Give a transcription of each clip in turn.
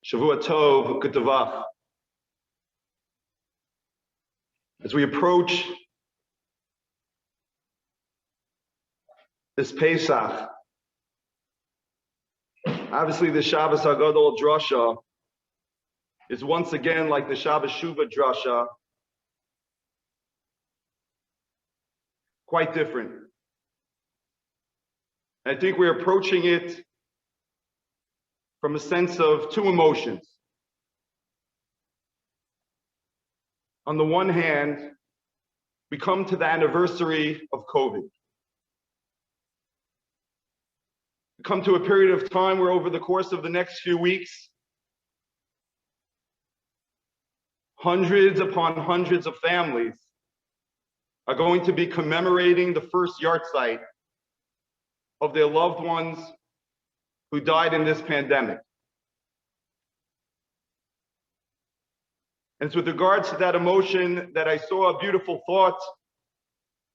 Shavua Tov, Kutavach. As we approach this Pesach, obviously the Shabbos Hagadol Drasha is once again like the Shabbos Shuvah Drasha, quite different. I think we're approaching it from a sense of two emotions. On the one hand, we come to the anniversary of COVID. We come to a period of time where over the course of the next few weeks, hundreds upon hundreds of families are going to be commemorating the first yahrzeit of their loved ones who died in this pandemic. And it's with regards to that emotion that I saw a beautiful thought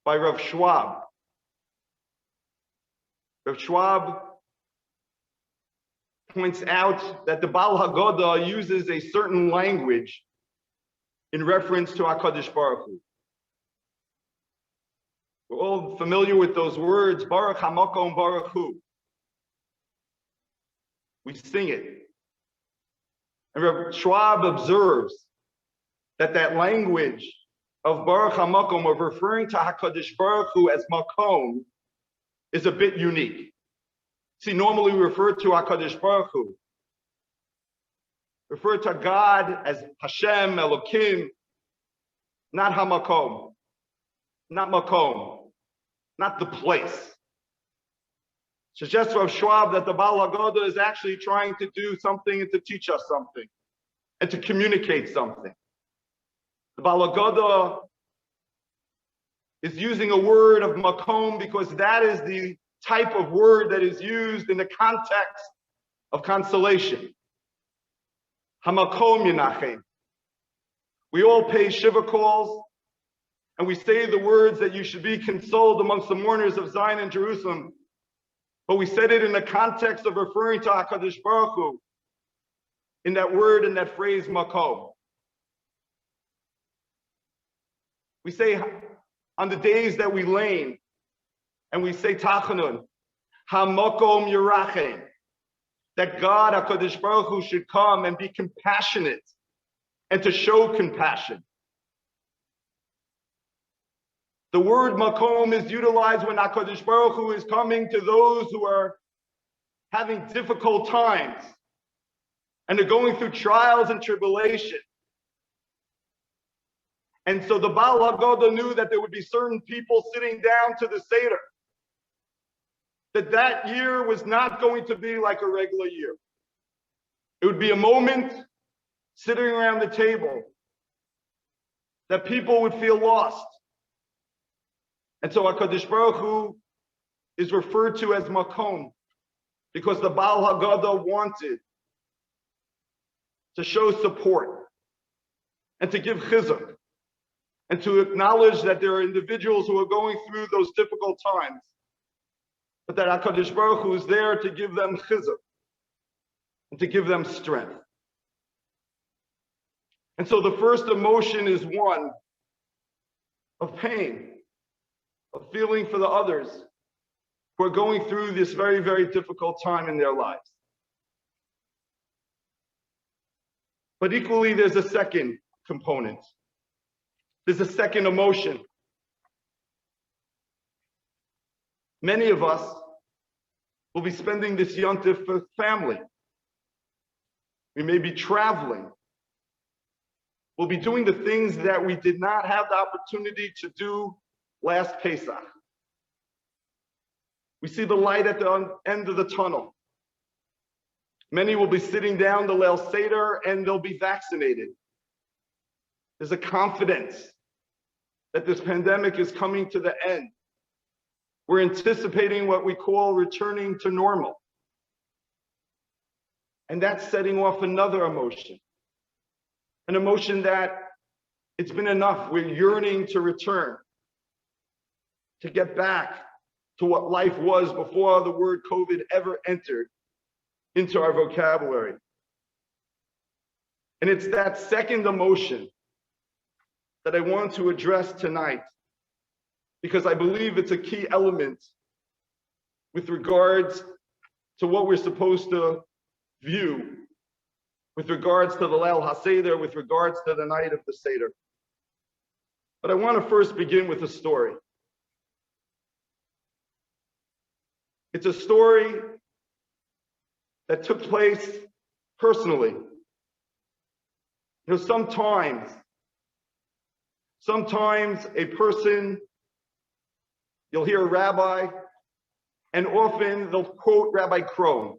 by Rav Schwab. Rav Schwab points out that the Baal Hagadol uses a certain language in reference to HaKadosh Baruch Hu. We're all familiar with those words, Baruch HaMakom Baruch Hu. We sing it. And Rav Schwab observes that language of Baruch HaMakom, of referring to HaKadosh Baruch Hu as Makom, is a bit unique. See, normally we refer to HaKadosh Baruch Hu, refer to God as Hashem, Elokim, not HaMakom, not Makom, not the place. Suggests Rav Schwab that the Baal Hagadol is actually trying to do something and to teach us something and to communicate something. The Baal Hagadol is using a word of makom because that is the type of word that is used in the context of consolation. Hamakom Yenachem. We all pay Shiva calls and we say the words that you should be consoled amongst the mourners of Zion and Jerusalem. But we said it in the context of referring to HaKadosh Baruch Hu in that word and that phrase, makom. We say on the days that we lane, and we say Tachanun, HaMakom Yerachem, that God, HaKadosh Baruch Hu, should come and be compassionate and to show compassion. The word makom is utilized when HaKadosh Baruch Hu is coming to those who are having difficult times and are going through trials and tribulation. And so the Baal Hagadol knew that there would be certain people sitting down to the Seder, that year was not going to be like a regular year. It would be a moment sitting around the table that people would feel lost. And so HaKadosh Baruch Hu is referred to as Makom because the Baal Hagadol wanted to show support and to give chizuk and to acknowledge that there are individuals who are going through those difficult times, but that HaKadosh Baruch Hu is there to give them chizuk and to give them strength. And so the first emotion is one of pain, of feeling for the others who are going through this very, very difficult time in their lives. But equally, there's a second component. There's a second emotion. Many of us will be spending this yontif with family. We may be traveling. We'll be doing the things that we did not have the opportunity to do last Pesach. We see the light at the end of the tunnel. Many will be sitting down the Leil Seder and they'll be vaccinated. There's a confidence that this pandemic is coming to the end. We're anticipating what we call returning to normal. And that's setting off another emotion. An emotion that it's been enough. We're yearning to return, to get back to what life was before the word COVID ever entered into our vocabulary. And it's that second emotion that I want to address tonight, because I believe it's a key element with regards to what we're supposed to view, with regards to the Leil HaSeder, with regards to the night of the Seder. But I want to first begin with a story. It's a story that took place personally. You know, sometimes a person, you'll hear a rabbi, and often they'll quote Rabbi Krohn.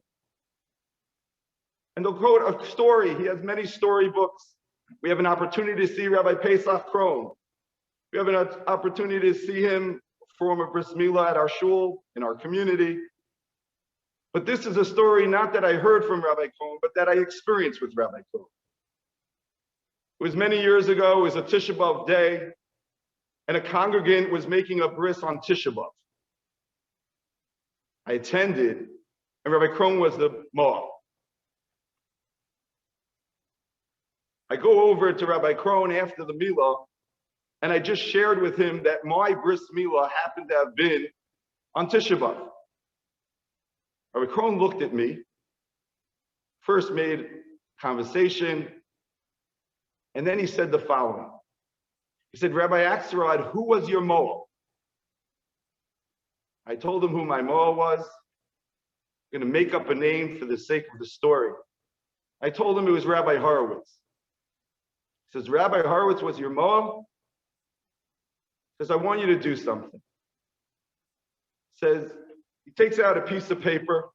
And they'll quote a story. He has many storybooks. We have an opportunity to see Rabbi Pesach Krohn. We have an opportunity to see him perform a bris milah at our shul, in our community. But this is a story not that I heard from Rabbi Krohn, but that I experienced with Rabbi Krohn. It was many years ago. It was a Tisha B'Av day, and a congregant was making a bris on Tisha B'Av. I attended, and Rabbi Krohn was the mo'ah. I go over to Rabbi Krohn after the milah, and I just shared with him that my bris milah happened to have been on Tisha B'Av. Rabbi Krohn looked at me, first made conversation, and then he said the following. He said, Rabbi Axelrod, who was your mo'ah? I told him who my mo'ah was. I'm going to make up a name for the sake of the story. I told him it was Rabbi Horowitz. He says, Rabbi Horowitz was your mo'ah? He says, I want you to do something. He says, he takes out a piece of paper.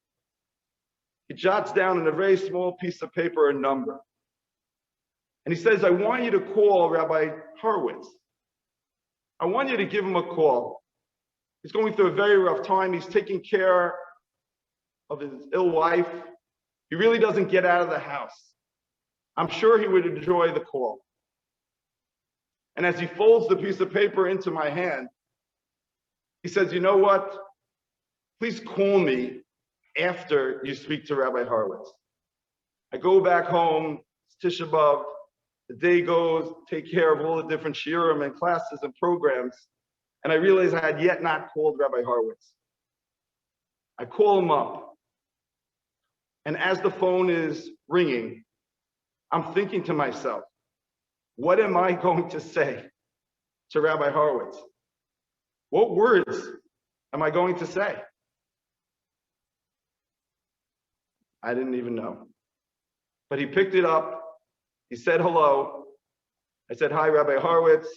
He jots down in a very small piece of paper a number. And he says, I want you to call Rabbi Horowitz. I want you to give him a call. He's going through a very rough time. He's taking care of his ill wife. He really doesn't get out of the house. I'm sure he would enjoy the call. And as he folds the piece of paper into my hand, he says, you know what? Please call me after you speak to Rabbi Horowitz. I go back home, it's Tisha B'Av, the day goes, take care of all the different shiurim and classes and programs, and I realized I had yet not called Rabbi Horowitz. I call him up, and as the phone is ringing, I'm thinking to myself, what am I going to say to Rabbi Horowitz? What words am I going to say? I didn't even know. But he picked it up. He said hello. I said, hi, Rabbi Horowitz.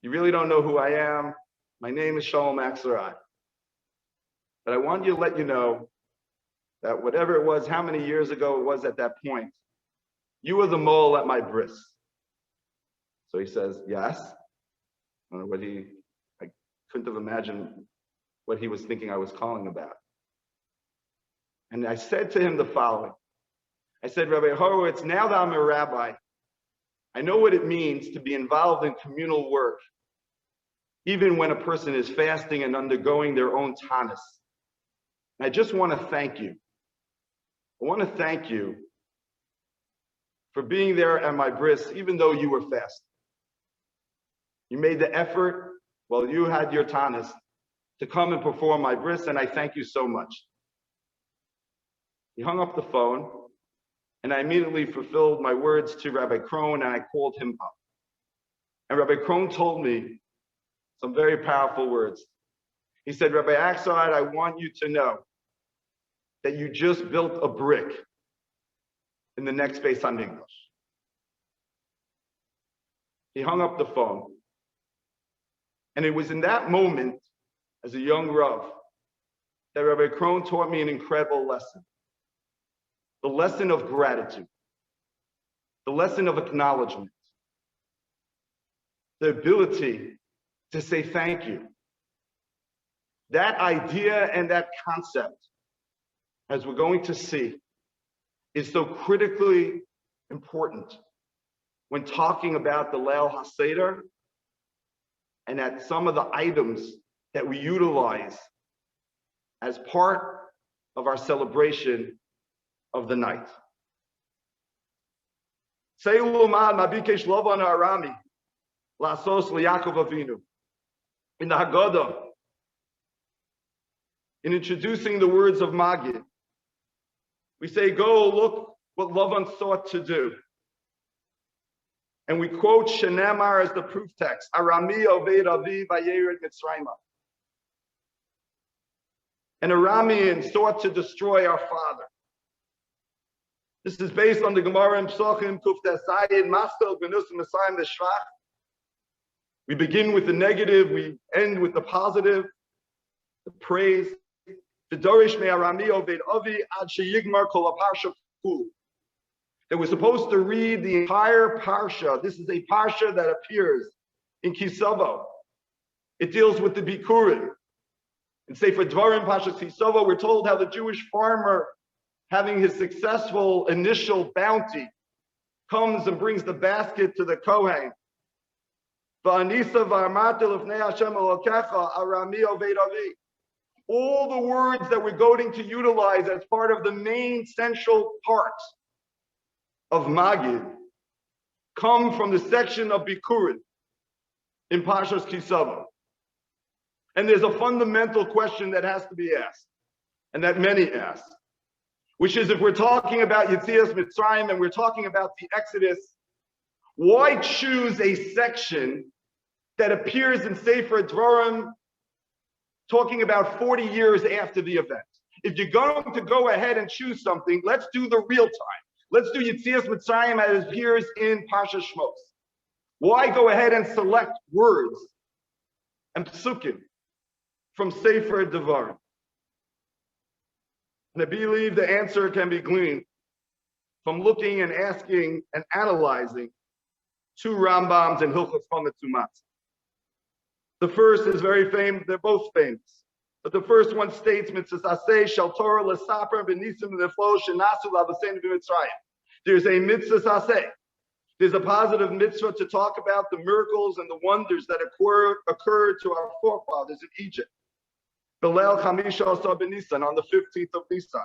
You really don't know who I am. My name is Shalom Axelrod. But I want you to let you know that whatever it was, how many years ago it was at that point, you were the mole at my bris. So he says, yes. I don't know what I couldn't have imagined what he was thinking I was calling about. And I said to him the following. I said, Rabbi Horowitz, now that I'm a rabbi, I know what it means to be involved in communal work, even when a person is fasting and undergoing their own tanis. And I just want to thank you. I want to thank you for being there at my bris, even though you were fasting. You made the effort while you had your tanis to come and perform my bris, and I thank you so much. He hung up the phone, and I immediately fulfilled my words to Rabbi Krohn, and I called him up. And Rabbi Krohn told me some very powerful words. He said, Rabbi Axelrod, I want you to know that you just built a brick in the next Beis HaMikdash. He hung up the phone. And it was in that moment, as a young Rav, that Rabbi Krohn taught me an incredible lesson. The lesson of gratitude, the lesson of acknowledgement, the ability to say thank you. That idea and that concept, as we're going to see, is so critically important when talking about the Leil HaSeder and at some of the items that we utilize as part of our celebration of the night. Seilumad Mabikesh Lavan Arami Lasos Liakov Avinu. In the Hagadol, in introducing the words of Magid, we say, go look what Lavan sought to do. And we quote Shenamar as the proof text, Arami Oved Avi Vayered Mitzrayma. An Aramean sought to destroy our father. This is based on the Gemara in Psachim, Kufta Sayin, Mastel, Benusim, Messiah, the Shrach. We begin with the negative, we end with the positive, the praise. That we're supposed to read the entire parsha. This is a parsha that appears in Kisavo. It deals with the Bikurim. In Sefer Dvarim, Parsha Kisavo, we're told how the Jewish farmer, having his successful initial bounty, comes and brings the basket to the Kohen. All the words that we're going to utilize as part of the main central part of Magid come from the section of Bikurim in Parshas Kisavo. And there's a fundamental question that has to be asked, and that many ask, which is, if we're talking about Yetzias Mitzrayim and we're talking about the Exodus, why choose a section that appears in Sefer Dvarim talking about 40 years after the event? If you're going to go ahead and choose something, let's do the real time. Let's do Yetzias Mitzrayim as it appears in Parsha Shmos. Why go ahead and select words and psukim from Sefer Dvarim? And I believe the answer can be gleaned from looking and asking and analyzing two Rambams in Hilchos Chametzumat. The first is very famous, they're both famous. But the first one states, Mitzvah shel Torah l'saper b'nisim v'neflo shenasu l'avaseinu b'Mitzrayim. There's a mitzvah saseh. There's a positive mitzvah to talk about the miracles and the wonders that occurred to our forefathers in Egypt. Belel Chamisha Asar b'Nisan, on the 15th of Nisan.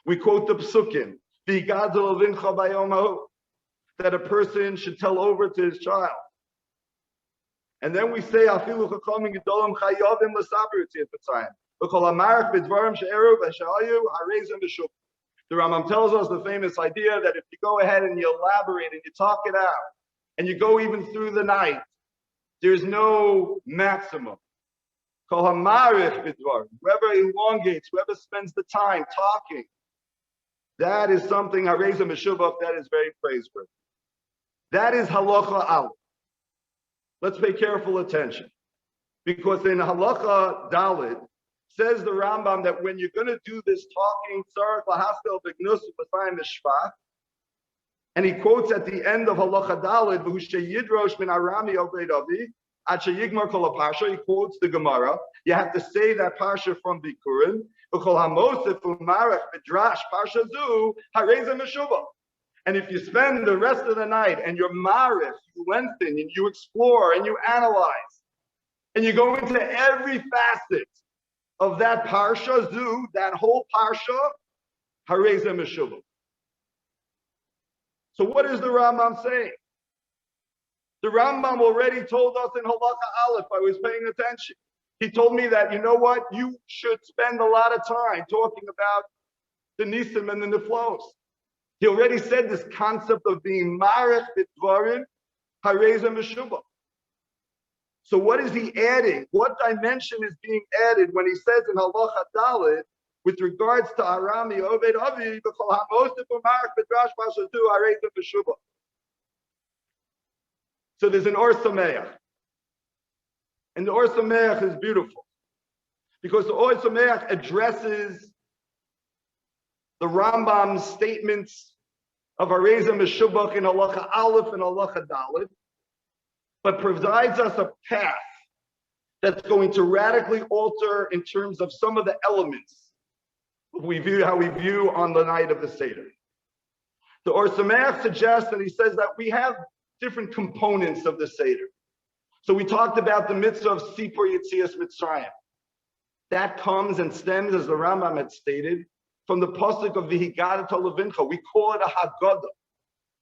We quote the psukim, V'Gadol Vincha Bayom Hahu, that a person should tell over to his child. And then we say, Afilu Chachamim Gedolim Chayovim L'Saber Yetzias Mitzrayim. V'Kol Hamarach B'Dvarim She'eru V'Shayu Harezim B'Shuk. The Rambam tells us the famous idea that if you go ahead and you elaborate and you talk it out, and you go even through the night, there's no maximum. Kol Hamarach B'Dvarim. Whoever elongates, whoever spends the time talking, that is something Harezim B'Shuk, that is very praiseworthy. That is halacha aleph. Let's pay careful attention, because in halacha dalit says the Rambam that when you're going to do this talking, tzarich lahaskel b'gnus u'b'sayim mishpach, and he quotes at the end of halacha dalit, v'hu sheyidrosh min arami oved avi ad sheyigmar kol parsha. He quotes the Gemara. You have to say that parsha from Bikurim. V'kol hamosef u'marach v'drash parsha zu harezim meshuvah. And if you spend the rest of the night and you're marif, you lengthen and you explore and you analyze, and you go into every facet of that parsha zu, that whole parsha, harezim meshuvah. So what is the Rambam saying? The Rambam already told us in halacha aleph. I was paying attention. He told me that, you know what, you should spend a lot of time talking about the nisim and the neflos. He already said this concept of being marech b'dvarim harezim meshuvah. So what is he adding? What dimension is being added when he says in halacha dalit with regards to Arami Oved Avi b'chol hamosif u'marech b'drash pashazu harezim meshuvah? So there's an Or Sameach, and the Or Sameach is beautiful because the Or Sameach addresses the Rambam's statements of Harezim Meshubach in halacha aleph and halacha dalit, but provides us a path that's going to radically alter in terms of some of the elements how we view on the night of the Seder. The Or Sameach suggests, and he says that we have different components of the Seder. So we talked about the mitzvah of Sipur Yetzias Mitzrayim. That comes and stems, as the Rambam had stated, from the pasuk of V'Higadat Levincha. We call it a Hagadol.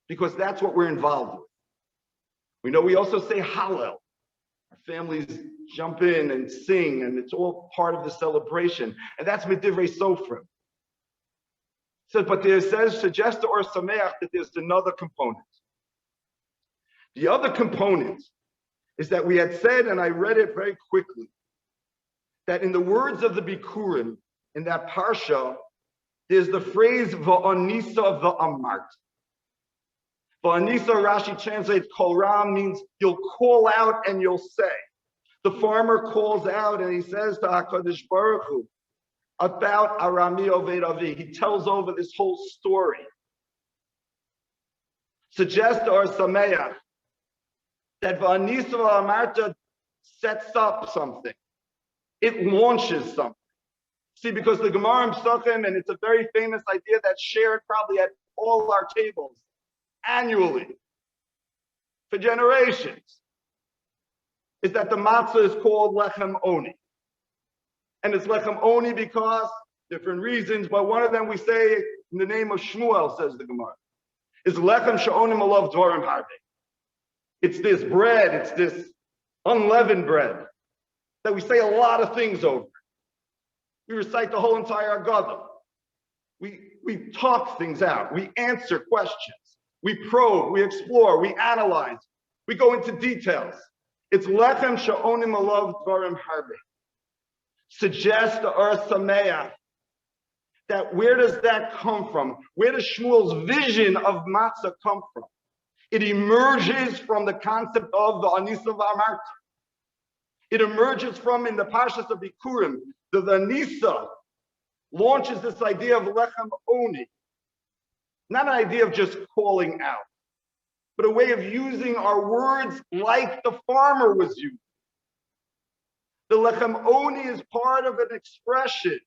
because that's what we're involved with. We know we also say Hallel. Our families jump in and sing, and it's all part of the celebration. And that's Medivrei Sofrim. So, but there suggests to Or Sameach that there's another component. The other component is that we had said, and I read it very quickly, that in the words of the Bikurim, in that parsha, there's the phrase Va'anisa va'amart. Va'anisa, Rashi translates Kol Ram, means you'll call out and you'll say. The farmer calls out and he says to HaKadosh Baruch Hu about Arami Oved Avi. He tells over this whole story. Suggests to Or Sameach that Va'anisa va'amarta sets up something. It launches something. See, because the Gemara in Psachim, and it's a very famous idea that's shared probably at all our tables annually for generations, is that the matzah is called lechem oni. And it's lechem oni because different reasons, but one of them we say in the name of Shmuel, says the Gemara, is lechem she'onim alav dvarim harbe. It's this bread, it's this unleavened bread that we say a lot of things over. We recite the whole entire Hagadol. We talk things out. We answer questions. We probe. We explore. We analyze. We go into details. It's lechem she'onim alav dvarim harbe. Suggests to Or Sameach that where does that come from? Where does Shmuel's vision of matzah come from? It emerges from the concept of the Anisa v'Amarta. It emerges from, in the Parshas of Bikurim, the Anisa launches this idea of lechem oni. Not an idea of just calling out, but a way of using our words like the farmer was using. The lechem oni is part of an expression.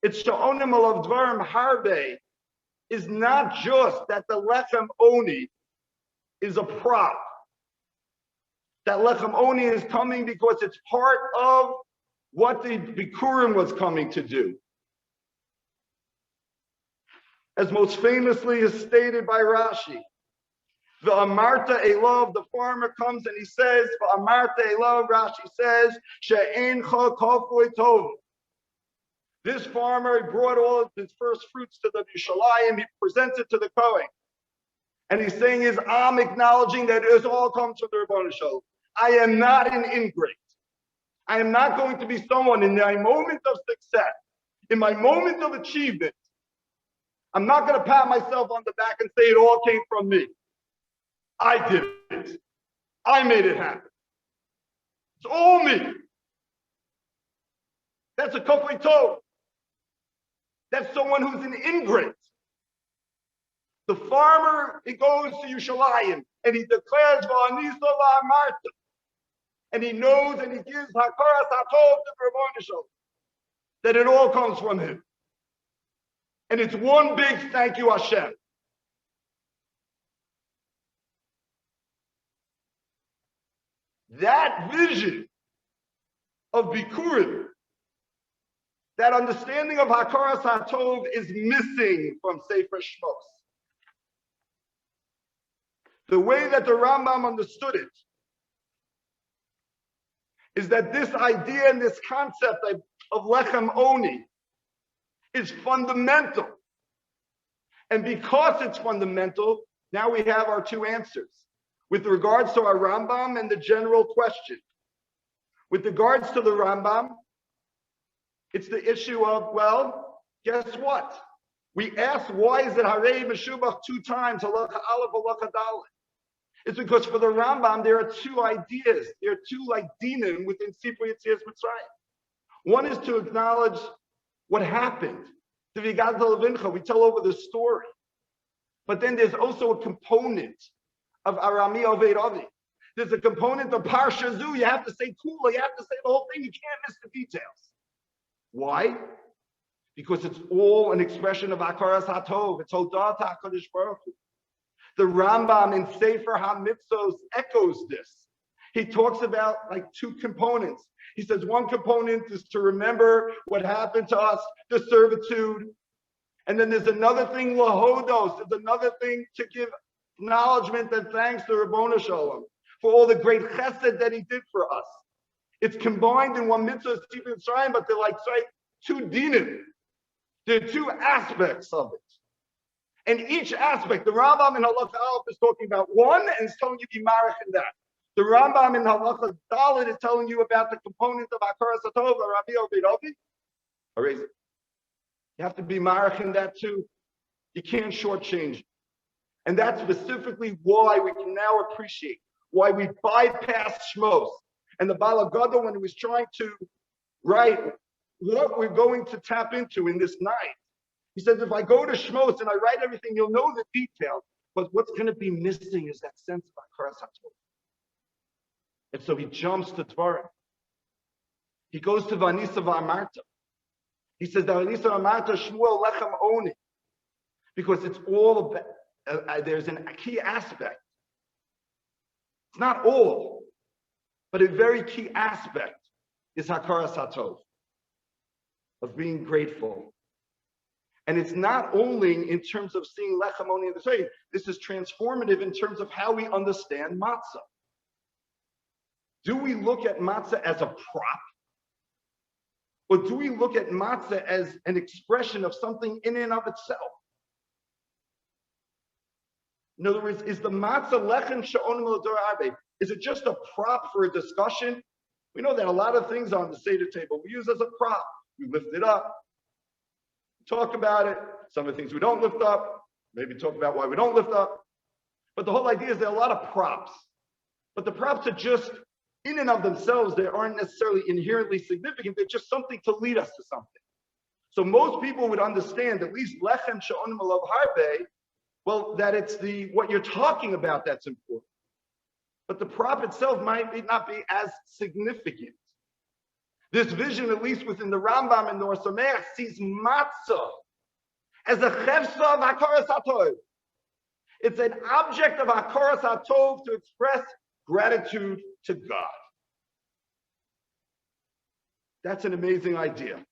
It's she'onim alav dvarim harbe, is not just that the lechem oni is a prop. That lechem oni is coming because it's part of what the Bikurim was coming to do. As most famously is stated by Rashi, the Amarta Elov, the farmer comes and he says, the Amarta Elov, Rashi says, She'encha kafui tov. This farmer brought all of his first fruits to the Yerushalayim. He presents it to the Kohen. And he's saying I'm acknowledging that it all comes from the Rebbeinu Shalom. I am not an ingrate. I am not going to be someone in my moment of success, in my moment of achievement. I'm not going to pat myself on the back and say it all came from me. I did it. I made it happen. It's all me. That's a kafui tov. That's someone who's an ingrate. The farmer, he goes to Yerushalayim and he declares Va'anisa va'amarta. And he knows and he gives hakaras hatov to the Rebbeinu Shalom, that it all comes from him. And it's one big thank you, Hashem. That vision of Bikurim, that understanding of hakaras hatov is missing from Sefer Shmos. The way that the Rambam understood it is that this idea and this concept of lechem oni is fundamental. And because it's fundamental, now we have our two answers with regards to our Rambam and the general question. With regards to the Rambam, it's the issue of, well, guess what? We asked, why is it Harei Meshubach 2 times, halacha aleph, halacha dalet? It's because for the Rambam, there are two ideas. There are two like dinim within Sifrei Yetzias Mitzrayim. One is to acknowledge what happened. The Hagadol Levincha, we tell over the story. But then there's also a component of Arami Oved Avi. There's a component of Parsha Zu. You have to say Kula. You have to say the whole thing. You can't miss the details. Why? Because it's all an expression of Hakaras HaTov. It's Hodat HaKadosh Baruch Hu. The Rambam in Sefer HaMitzvos echoes this. He talks about like two components. He says one component is to remember what happened to us, the servitude. And then there's another thing, lahodos. There's another thing to give acknowledgement and thanks to Rabbona Shalom for all the great chesed that he did for us. It's combined in one mitzvah, but they're like two dinim. There are two aspects of it. And each aspect, the Rambam in Halacha Aleph is talking about one and is telling you to be marich in that. The Rambam in Halacha Dalet is telling you about the component of Hakaras HaTov, Rabbi Obeid. You have to be marich in that too. You can't shortchange it. And that's specifically why we can now appreciate why we bypassed Shmos. And the Baal Hagadol, when he was trying to write what we're going to tap into in this night, he says, if I go to Shmos and I write everything, you'll know the details. But what's going to be missing is that sense of Hakaras HaTov. And so he jumps to Dvarim. He goes to Vanisa V'Amarta. He says, Vanisa V'Amarta Shmuel Lechem Oni. Because it's all about, there's a key aspect. It's not all, but a very key aspect is Hakaras HaTov, of being grateful. And it's not only in terms of seeing Lechem Oni in the faith, this is transformative in terms of how we understand matzah. Do we look at matzah as a prop? Or do we look at matzah as an expression of something in and of itself? In other words, is the matzah lechem she'onim l'dor arbe? Is it just a prop for a discussion? We know that a lot of things on the Seder table we use as a prop. We lift it up, talk about it. Some of the things we don't lift up, maybe talk about why we don't lift up. But the whole idea is there are a lot of props. But the props are just, in and of themselves, they aren't necessarily inherently significant. They're just something to lead us to something. So most people would understand, at least lechem she'onim alav harbe, well, that it's what you're talking about that's important. But the prop itself might not be as significant. This vision, at least within the Rambam and the Or Sameach, sees matzah as a chevsa of Hakaras HaTov. It's an object of Hakaras HaTov to express gratitude to God. That's an amazing idea.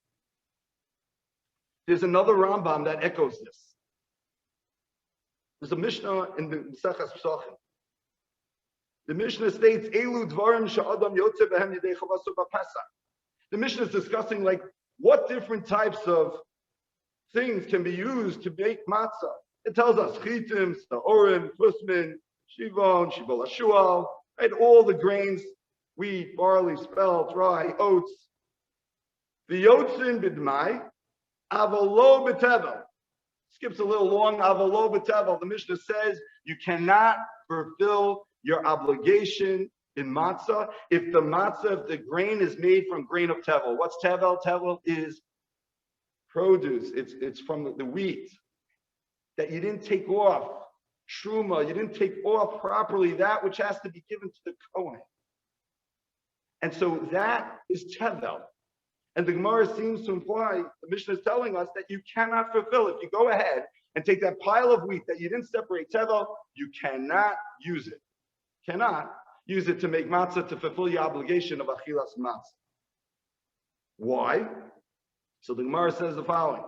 There's another Rambam that echoes this. There's a Mishnah in the Maseches Pesachim. The Mishnah states, Elu dvarim she'adam yotze behem yedei chavaso b'Pesach. The Mishnah is discussing like what different types of things can be used to make matzah. It tells us chitim, sa'orim, fusmin, shivon, shibol hashual, right? All the grains, wheat, barley, spelt, rye, oats. V'yotzin b'dmai, avolo b'tevel. Skips a little long, avolo b'tevel. The Mishnah says you cannot fulfill your obligation in matzah if the grain is made from grain of tevel. What's tevel? Tevel is produce. It's from the wheat that you didn't take off. Truma, you didn't take off properly that which has to be given to the Kohen. And so that is tevel. And the Gemara seems to imply, the Mishnah is telling us that you cannot fulfill it. If you go ahead and take that pile of wheat that you didn't separate tevel, you cannot use it. Cannot use it to make matzah to fulfill your obligation of achilas matzah. Why? So the Gemara says the following.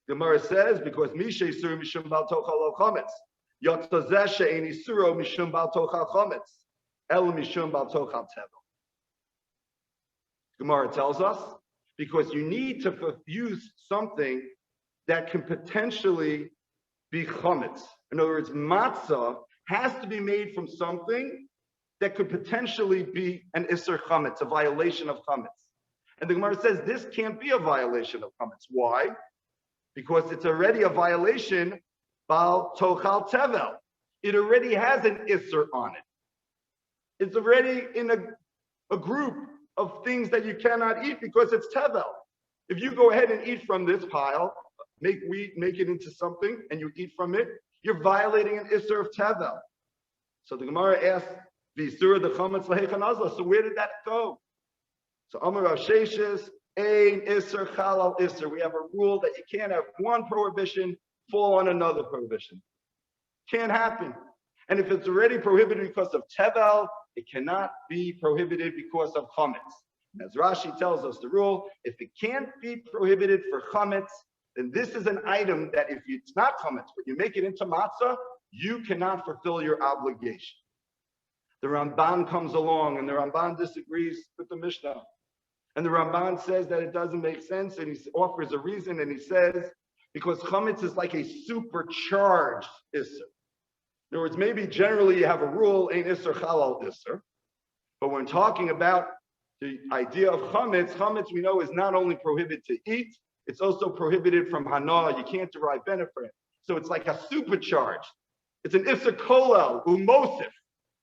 The Gemara says, because Mishay Sur Mishum Bal Tochal Chometz, Yotzazeh She'eni Suro Mishum Bal Tochal Chometz, El Mishum Bal Tochal Tevel. Gemara tells us, because you need to use something that can potentially be chometz. In other words, matzah has to be made from something that could potentially be an isser chametz, a violation of chametz. And the Gemara says this can't be a violation of chametz. Why? Because it's already a violation bal tochal tevel. It already has an isser on it. It's already in a group of things that you cannot eat because it's tevel. If you go ahead and eat from this pile, make wheat, make it into something, and you eat from it, you're violating an isser of tevel. So the Gemara asks, "V'isur the chametz lahechan azla." So where did that go? So Amar Rav Sheshes, ein isser chalal isser. We have a rule that you can't have one prohibition fall on another prohibition. Can't happen. And if it's already prohibited because of tevel, it cannot be prohibited because of chametz. As Rashi tells us the rule, if it can't be prohibited for chametz, then this is an item that if it's not chametz, but you make it into matzah, you cannot fulfill your obligation. The Ramban comes along and the Ramban disagrees with the Mishnah. And the Ramban says that it doesn't make sense, and he offers a reason, and he says, because chametz is like a supercharged isser. In other words, maybe generally you have a rule, ein isser halal isser. But when talking about the idea of chametz we know is not only prohibited to eat, it's also prohibited from hana. You can't derive benefit. So it's like a supercharged. It's an isser kolel, umosif.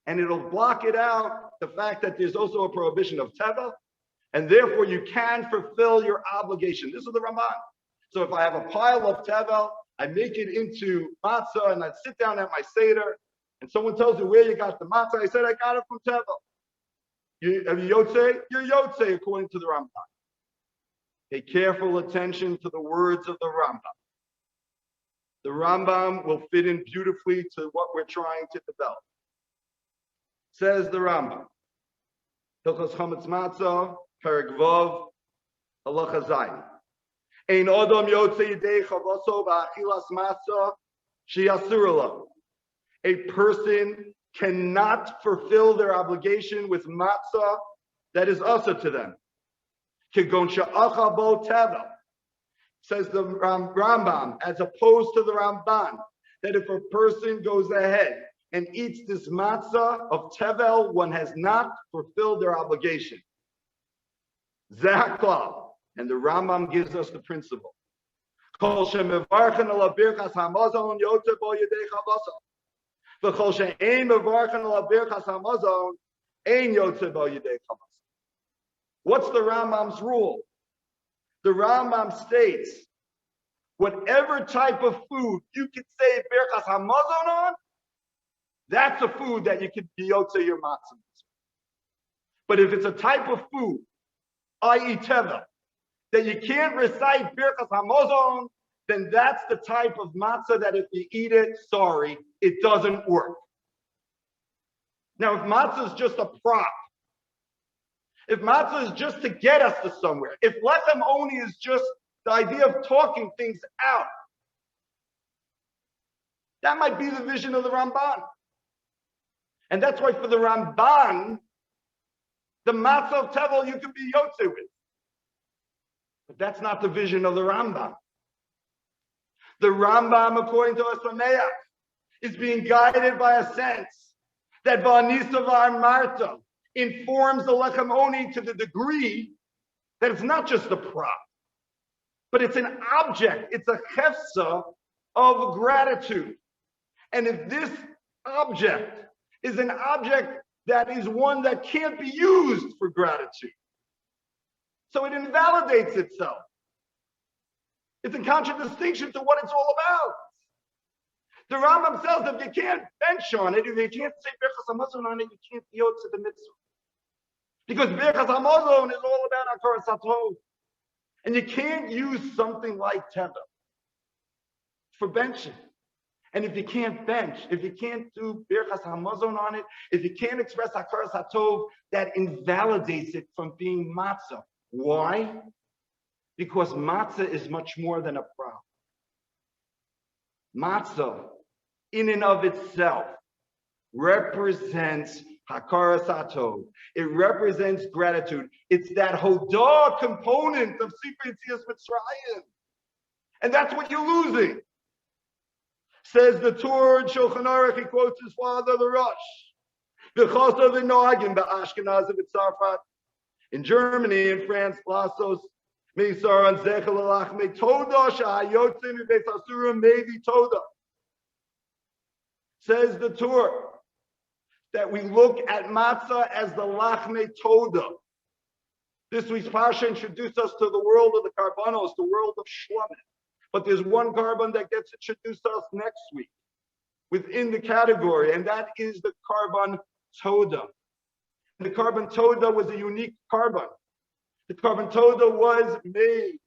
And it'll block it out, the fact that there's also a prohibition of teva, and therefore you can fulfill your obligation. This is the Ramban. So if I have a pile of tevel, I make it into matzah, and I sit down at my seder, and someone tells me where you got the matzah. I said, I got it from tevel. Are you yotzei? You're yotzei, according to the Ramban. Pay careful attention to the words of the Rambam. The Rambam will fit in beautifully to what we're trying to develop. Says the Rambam, Hilchos Chametz Matzah, Perek Vav, Halacha Zayin. Ein Adam Yotzei Yidei Chavaso V'Achilas Matzah She'asur Lahu. A person cannot fulfill their obligation with matzah that is also to them. Kegon she'acha bo teva. Says the Rambam, as opposed to the Ramban, that if a person goes ahead and eats this matzah of tevel, one has not fulfilled their obligation. Zakla, and the Rambam gives us the principle. Kol shemevarchen ala birchas hamazon yotze bo yedei chavasa. V'chol she'ein mevarchen ala birchas hamazon ein yotze bo yedei chavasa. What's the Rambam's rule? The Rambam states, whatever type of food you can say birchas hamazon on, that's a food that you can be yotze your matzah. But if it's a type of food, i.e. teva, that you can't recite birchas hamazon, then that's the type of matzah that if you eat it, sorry, it doesn't work. Now, if matzah is just a prop, if matzah is just to get us to somewhere, if lechem only is just the idea of talking things out, that might be the vision of the Ramban. And that's why for the Ramban, the matzah of tevel you can be yotze with. But that's not the vision of the Rambam. The Rambam, according to Asameach, is being guided by a sense that V'anisavar Marta informs the lechem oni to the degree that it's not just a prop, but it's an object. It's a chefsa of gratitude. And if this object is an object that is one that can't be used for gratitude, so it invalidates itself. It's in contradistinction to what it's all about. The Rambam says if you can't bench on it, if you can't say birchas hamazon on it, you can't be yotze the mitzvah. Because birchas hamazon is all about hakaras hatov. And you can't use something like teva for benching. And if you can't bench, if you can't do birchas hamazon on it, if you can't express hakaras hatov, that invalidates it from being matzah. Why? Because matzah is much more than a prop. Matzah, in and of itself, represents hakaras hatov. It represents gratitude. It's that hodah component of Sifrei Yetzias Mitzrayim. And that's what you're losing. Says the Torah in Shulchan Aruch, he quotes his father, the Rosh. V'chasa v'noagim ba'Ashkenaz v'Tzarfat. In Germany, in France, Lasos, Meisar and Zechel Alachme Toda Shahayotzim Beis Asurim Mevi Toda. Says the Torah that we look at matzah as the Lachme Toda. This week's Parsha introduced us to the world of the Karbanos, the world of Shlomim. But there's one carbon that gets introduced to us next week within the category, and that is the carbon Toda. The carbon Toda was a unique carbon. The carbon Toda was made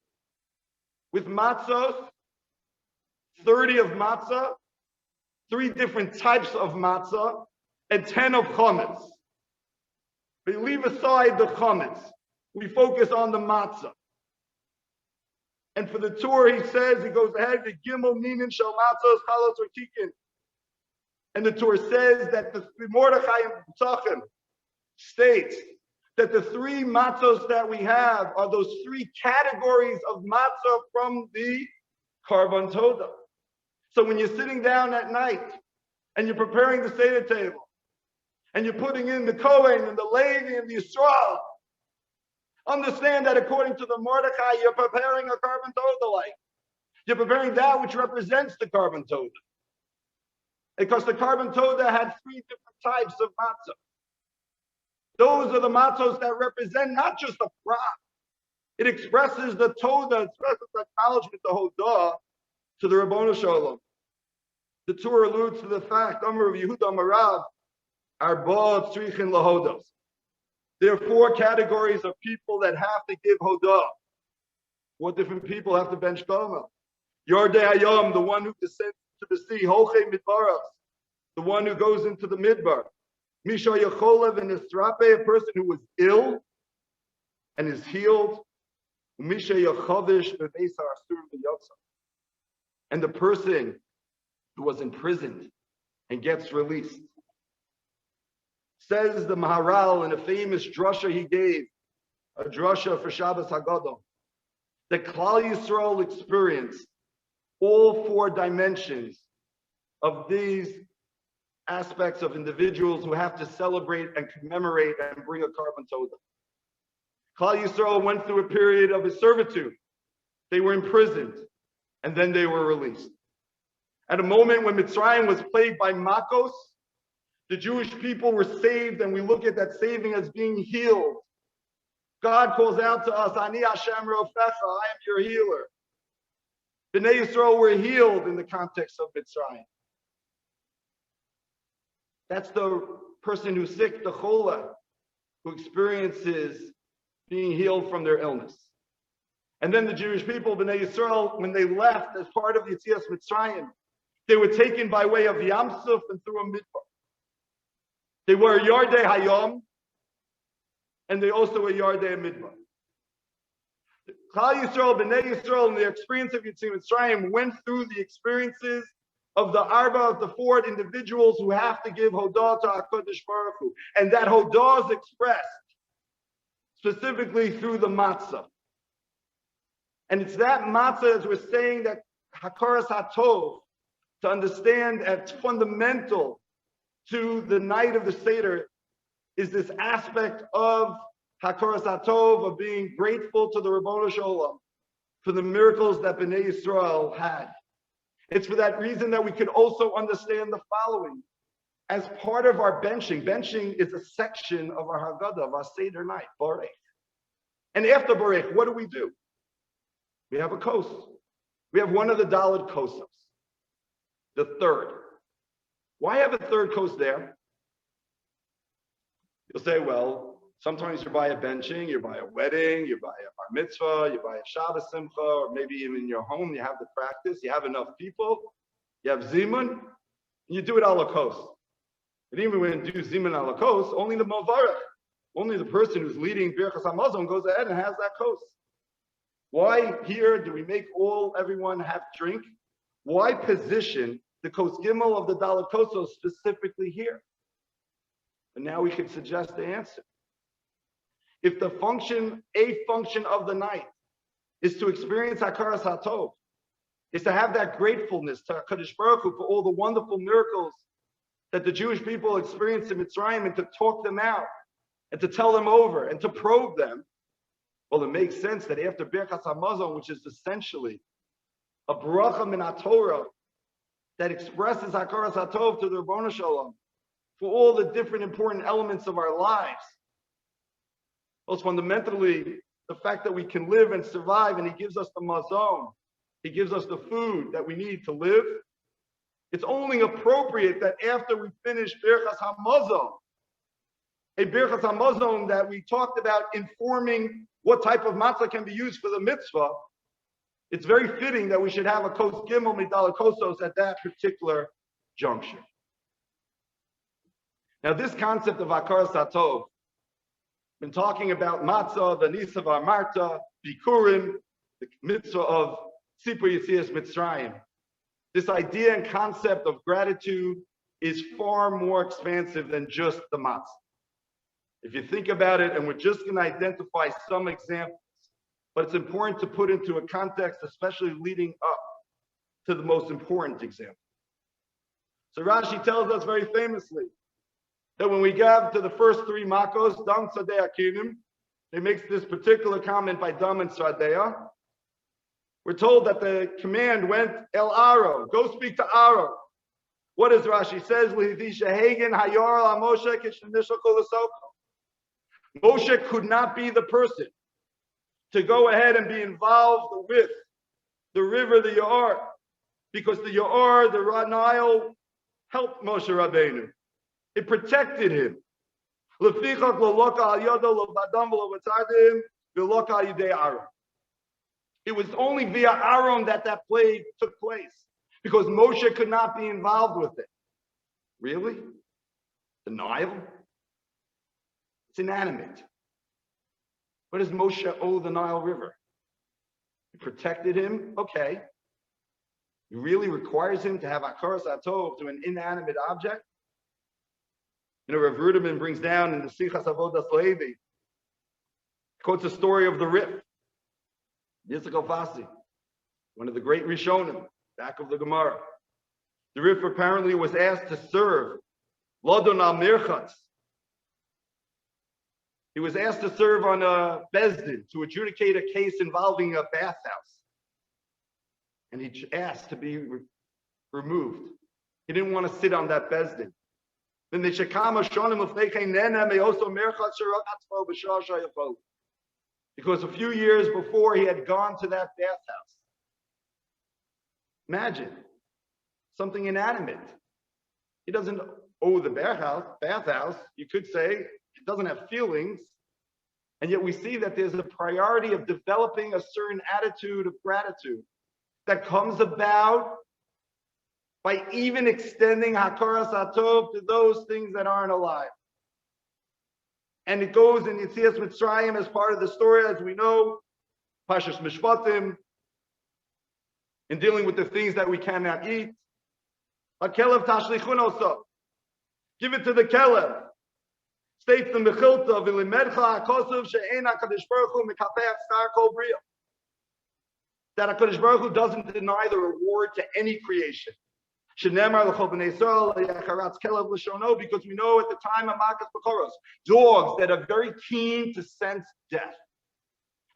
with matzah, 30 of matzah, 3 different types of matzah, and 10 of chametz. We leave aside the chametz. We focus on the matzah. And for the tour, he says, he goes ahead, the Gimel Minin Shel Matzos Chalos Ortikin. And the tour says that the Mordechai and Tzachim states that the three matzos that we have are those three categories of matzah from the Karban Toda. So when you're sitting down at night and you're preparing the Seder table and you're putting in the Kohen and the Levi and the Yisrael, understand that according to the Mordechai, you're preparing a Karban Toda like. You're preparing that which represents the Karban Toda. Because the Karban Toda had three different types of matzah. Those are the matzos that represent not just the prop. It expresses the Toda, it expresses the acknowledgement, the Hodah, to the Rabbanu Shalom. The Torah alludes to the fact, Amar of Yehuda Amarav, Arba Tzrichin Lahodos. There are four categories of people that have to give Hodah. Four different people have to bench Kama. Yordei Hayom, the one who descends to the sea, Holchei Midbaras, the one who goes into the Midbar. Misha Yecholev and Nisrape, a person who was ill and is healed. Misha Yechovish Bevesar Asur V'Yotza. And the person who was imprisoned and gets released. Says the Maharal in a famous Drasha he gave, a Drasha for Shabbos Hagadol, that Klal Yisrael experienced all four dimensions of these aspects of individuals who have to celebrate and commemorate and bring a Karban Toda. Klal Yisrael went through a period of servitude. They were imprisoned, and then they were released. At a moment when Mitzrayim was plagued by Makos, the Jewish people were saved, and we look at that saving as being healed. God calls out to us, Ani Hashem Rofecha, I am your healer. Bnei Yisrael were healed in the context of Mitzrayim. That's the person who's sick, the chola, who experiences being healed from their illness. And then the Jewish people, Bnei Yisrael, when they left as part of Yetzias Mitzrayim, they were taken by way of Yam Suf and through a midbar. They were Yardei Hayom, and they also were Yardei Midbar. Klal Yisrael, Bnei Yisrael, in the experience of Yetzias Mitzrayim, went through the experiences of the Arba, of the four individuals who have to give Hodah to HaKadosh Baruch Hu. And that Hodah is expressed specifically through the matzah. And it's that matzah, as we're saying, that Hakaras HaTov, to understand as fundamental to the night of the Seder, is this aspect of Hakaras HaTov, of being grateful to the Rabbanu Shalom for the miracles that Bnei Yisrael had. It's for that reason that we can also understand the following. As part of our benching, benching is a section of our Haggadah, of our Seder night, Borech. And after Borech, what do? We have a kos. We have one of the Daled kosos, the third. Why have a third kos there? You'll say, well, sometimes you buy a benching, you buy a wedding, you buy a bar mitzvah, you buy a Shabbos simcha, or maybe even in your home, you have the practice, you have enough people, you have zimun, and you do it a la kos. And even when you do zimun a la kos, only the mavarech, only the person who's leading Birchas Hamazon goes ahead and has that kos. Why here do we make everyone have drink? Why position the kos gimel of the Dalet kosos specifically here? And now we can suggest the answer. If a function of the night is to experience Hakaras HaTov, is to have that gratefulness to HaKadosh Baruch Hu for all the wonderful miracles that the Jewish people experienced in Mitzrayim, and to talk them out, and to tell them over, and to probe them, well, it makes sense that after Birchas Hamazon, which is essentially a bracha min HaTorah that expresses Hakaras HaTov to the Rabbanu Shalom for all the different important elements of our lives, most fundamentally, the fact that we can live and survive, and He gives us the mazon, He gives us the food that we need to live. It's only appropriate that after we finish Birchas Hamazon, a Birchas Hamazon that we talked about informing what type of matzah can be used for the mitzvah, it's very fitting that we should have a kos gimel midala kosos at that particular juncture. Now, this concept of Hakaras HaTov, been talking about matzah, the nisav marta, bikurim, the mitzvah of Tzipur Yetzias Mitzrayim. This idea and concept of gratitude is far more expansive than just the matzah. If you think about it, and we're just going to identify some examples, but it's important to put into a context, especially leading up to the most important example. So Rashi tells us very famously that when we got to the first three makos, Dam Tzadei Akinim, he makes this particular comment by Dam and Tzadei. We're told that the command went El Aro, go speak to Aro. What does Rashi says? Moshe could not be the person to go ahead and be involved with the river, the Ya'ar, because the Ya'ar, the Nile, helped Moshe Rabbeinu. It protected him. It was only via Aaron that plague took place, because Moshe could not be involved with it. Really? The Nile? It's inanimate. What does Moshe owe the Nile River? He protected him? Okay. He really requires him to have Akaras Atov to an inanimate object? You know, Rav Ruderman brings down in the Sichas Avodas Levi, quotes a story of the Rif, Yitzchak Alfasi, one of the great Rishonim, back of the Gemara. The Rif apparently was asked to serve Lodon al Mirchatz. He was asked to serve on a Bezdin to adjudicate a case involving a bathhouse. And he asked to be removed. He didn't want to sit on that Bezdin. Because a few years before he had gone to that bathhouse. Imagine something inanimate. He doesn't owe the bathhouse. You could say it doesn't have feelings. And yet we see that there's a priority of developing a certain attitude of gratitude that comes about by even extending Hakaras Atov to those things that aren't alive. And it goes in Yetzias Mitzrayim as part of the story, as we know, Pashas Mishpatim, in dealing with the things that we cannot eat. HaKelev Tashlichun also. Give it to the Kelev. States the Mechilta, V'limedcha HaKosov she'en HaKadosh Baruch Hu mekapech star kol bria. That HaKadosh Baruch Hu doesn't deny the reward to any creation. Shenemar l'chol b'nei Yisrael yacharatz kelev l'shono, because we know at the time of Makas B'choros, dogs that are very keen to sense death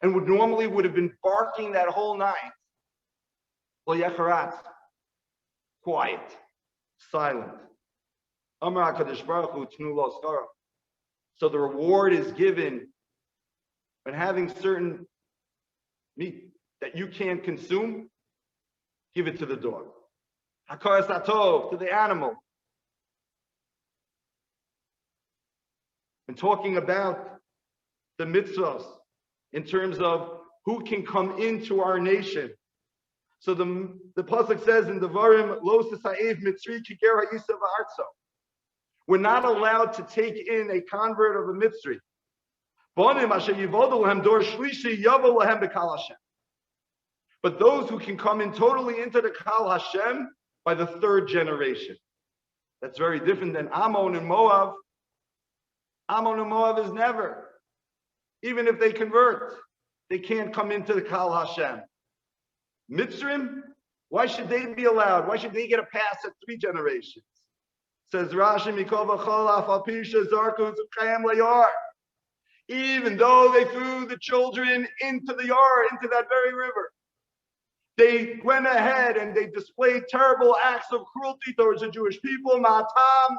and would have been barking that whole night. Well, yacharatz, quiet, silent. Amar HaKadosh Baruch Hu tnu lo skara. So the reward is given when having certain meat that you can't consume, give it to the dog. Hakaras Atov, to the animal. And talking about the mitzvahs in terms of who can come into our nation. So the pasuk says in Devarim, Lo Sisa'ev Mitzri Ki Ger Ha'isa V'Artso. We're not allowed to take in a convert of a Mitzri. But those who can come in totally into the Kal Hashem by the third generation. That's very different than Ammon and Moab. Ammon and Moab is never. Even if they convert, they can't come into the Kal Hashem. Mitzrim, why should they be allowed? Why should they get a pass at 3 generations? Says Rashi, Mikol v'chol af al pi shezarku zuchayim layar. Even though they threw the children into the Yar, into that very river, they went ahead and they displayed terrible acts of cruelty towards the Jewish people. Ma'atam,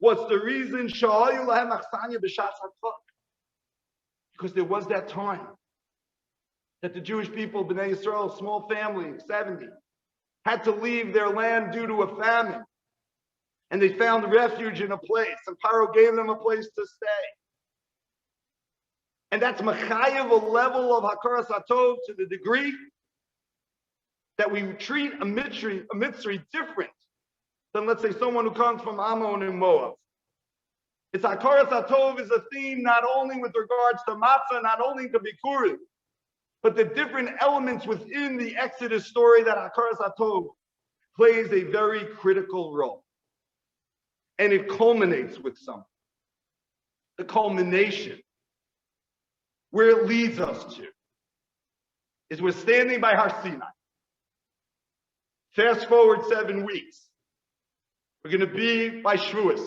what's the reason? Because there was that time that the Jewish people, Bnei Yisrael, small family, 70, had to leave their land due to a famine. And they found refuge in a place, and Paro gave them a place to stay. And that's machayev, a level of Hakaras Atov, to the degree that we treat a mitzri different than, let's say, someone who comes from Ammon and Moab. It's Hakaras Atov is a theme not only with regards to matzah, not only to bikurim, but the different elements within the Exodus story that Hakaras HaTov plays a very critical role. And it culminates with something. The culmination, where it leads us to, is we're standing by Har Sinai. Fast forward 7 weeks. We're going to be by Shavuos.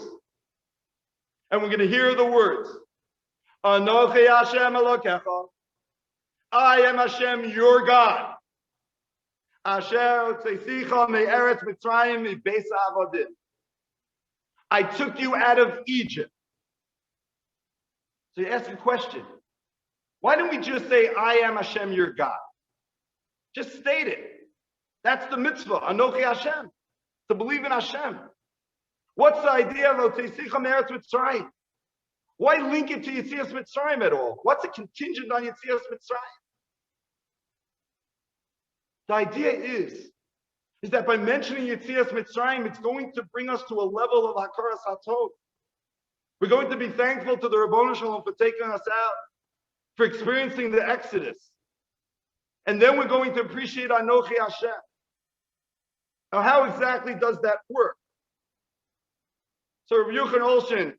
And we're going to hear the words, Anochi Hashem Elokecha, I am Hashem, your God. Asher Tzeicha me'eretz Mitzrayim mibeis ha'avodim. I took you out of Egypt. So you ask a question. Why don't we just say, I am Hashem, your God? Just state it. That's the mitzvah, Anochi Hashem, to believe in Hashem. What's the idea of Tzeicha me'eretz Mitzrayim? Why link it to Yetzias Mitzrayim at all? What's a contingent on Yetzias Mitzrayim? The idea is that by mentioning Yetzias Mitzrayim, it's going to bring us to a level of Hakaras HaTov. We're going to be thankful to the Ribbono Shalom for taking us out, for experiencing the Exodus. And then we're going to appreciate Anochi Hashem. Now, how exactly does that work? So Rabbi Yochanan Olshin,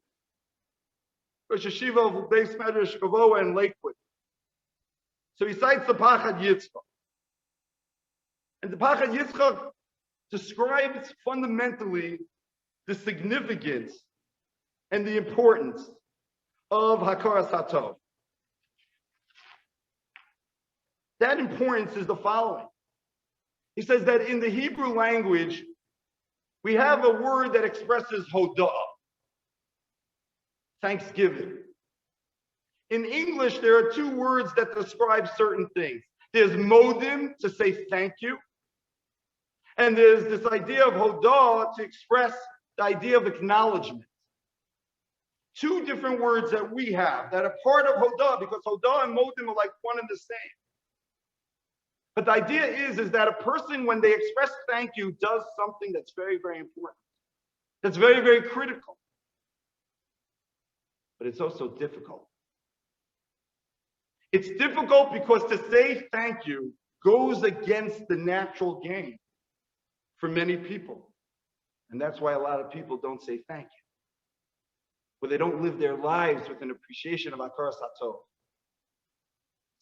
Rosh Yeshiva of Beis Medrash Gavoa in Lakewood. So he cites the Pachad Yitzchak. And the Pachad Yitzchak describes fundamentally the significance and the importance of Hakaras HaTov. That importance is the following. He says that in the Hebrew language, we have a word that expresses hoda'ah, thanksgiving. In English, there are 2 words that describe certain things. There's modim, to say thank you. And there's this idea of hoda'ah, to express the idea of acknowledgement. 2 different words that we have that are part of hoda'ah, because hoda'ah and modim are like one and the same. But the idea is that a person, when they express thank you, does something that's very, very important. That's very, very critical. But it's also difficult. It's difficult because to say thank you goes against the natural game for many people. And that's why a lot of people don't say thank you. But they don't live their lives with an appreciation of Hakaras HaTov.